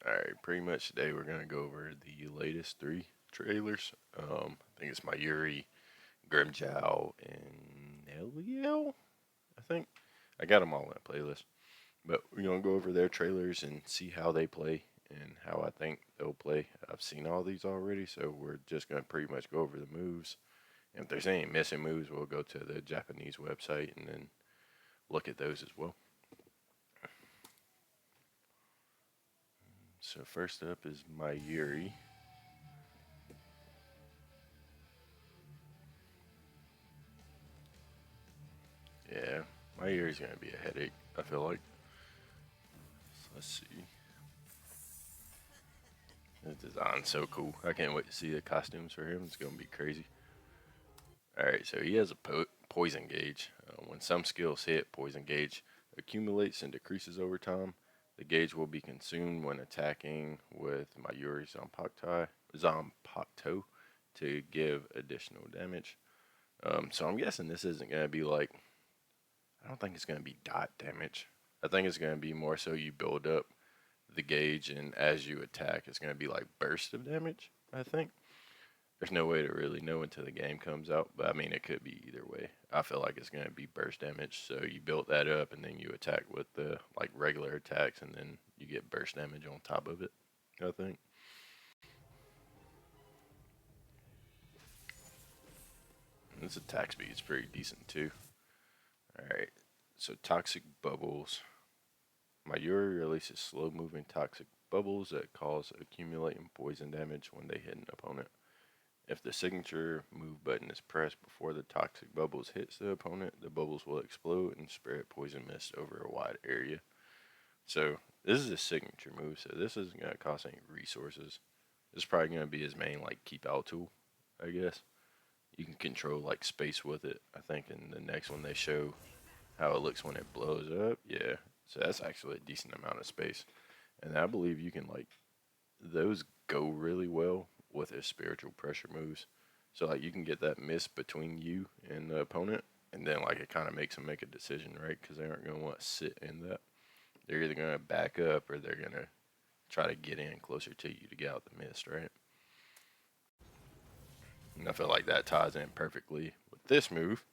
Alright, pretty much today we're gonna go over the latest three trailers. I think it's Mayuri, Grimjow, and Neliel, I think. I got them all in a playlist. But we're gonna go over their trailers and see how they play and how I think they'll play. I've seen all these already, so we're just gonna pretty much go over the moves. And if there's any missing moves, we'll go to the Japanese website and then look at those as well. So first up is Mayuri. Yeah, Mayuri's gonna be a headache, I feel like. So let's see. The design's so cool. I can't wait to see the costumes for him. It's gonna be crazy. Alright, so he has a poison gauge. When some skills hit, poison gauge accumulates and decreases over time. The gauge will be consumed when attacking with Mayuri Zanpakuto to give additional damage. So I'm guessing this isn't going to be like, I don't think it's going to be dot damage. I think it's going to be more so you build up the gauge, and as you attack, it's going to be like burst of damage, I think. There's no way to really know until the game comes out, but I mean, it could be either way. I feel like it's going to be burst damage, so you build that up, and then you attack with the like regular attacks, and then you get burst damage on top of it, I think. And this attack speed is pretty decent too. Alright, so toxic bubbles. Mayuri releases slow moving toxic bubbles that cause accumulating poison damage when they hit an opponent. If the signature move button is pressed before the toxic bubbles hits the opponent, the bubbles will explode and spread poison mist over a wide area. So this is a signature move, so this isn't going to cost any resources. This is probably going to be his main like keep out tool, I guess. You can control like space with it. I think in the next one they show how it looks when it blows up. Yeah, so that's actually a decent amount of space. And I believe you can like, those go really well with his spiritual pressure moves. So like you can get that mist between you and the opponent, and then like it kind of makes them make a decision, right? Because they aren't going to want to sit in that. They're either going to back up or they're going to try to get in closer to you to get out the mist, right? And I feel like that ties in perfectly with this move.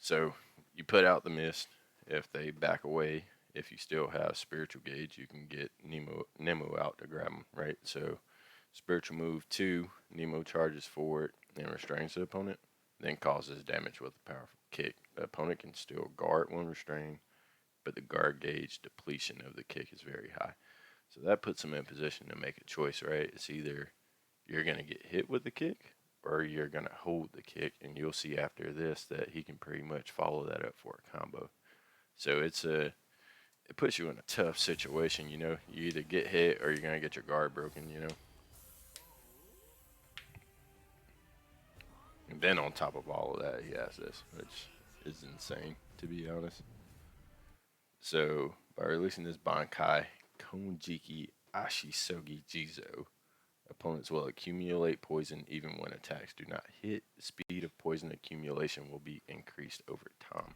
So you put out the mist. If they back away, if you still have spiritual gauge, you can get Nemo out to grab them, right? So spiritual move 2, Nemo charges forward and restrains the opponent, then causes damage with a powerful kick. The opponent can still guard when restrained, but the guard gauge depletion of the kick is very high. So that puts him in position to make a choice, right? It's either you're going to get hit with the kick or you're going to hold the kick, and you'll see after this that he can pretty much follow that up for a combo. So it puts you in a tough situation, you know. You either get hit or you're going to get your guard broken, you know. And then on top of all of that, he has this, which is insane, to be honest. So by releasing this Bankai Konjiki Ashisogi Jizo, opponents will accumulate poison even when attacks do not hit. The speed of poison accumulation will be increased over time.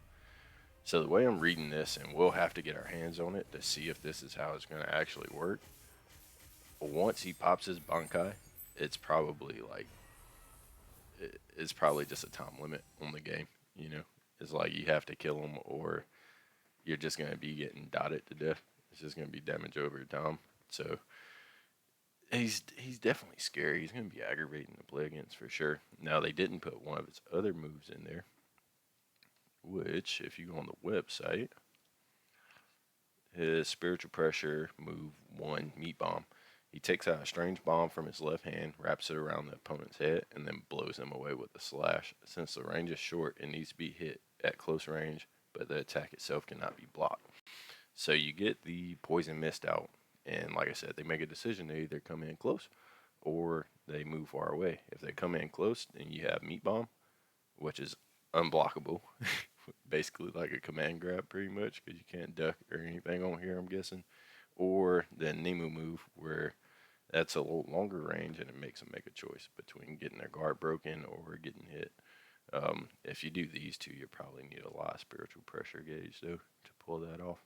So the way I'm reading this, and we'll have to get our hands on it to see if this is how it's going to actually work. Once he pops his Bankai, it's probably like, it's probably just a time limit on the game, you know. It's like you have to kill him or you're just going to be getting dotted to death. It's just going to be damage over time. So he's definitely scary. He's going to be aggravating to play against for sure. Now, they didn't put one of his other moves in there, which, if you go on the website, his spiritual pressure move 1, meat bomb. He takes out a strange bomb from his left hand, wraps it around the opponent's head, and then blows him away with a slash. Since the range is short, it needs to be hit at close range, but the attack itself cannot be blocked. So you get the poison mist out, and like I said, they make a decision to either come in close or they move far away. If they come in close, then you have meat bomb, which is unblockable. Basically like a command grab pretty much, because you can't duck or anything on here, I'm guessing. Or the Nemu move, where that's a little longer range and it makes them make a choice between getting their guard broken or getting hit. If you do these two, you probably need a lot of spiritual pressure gauge though to pull that off.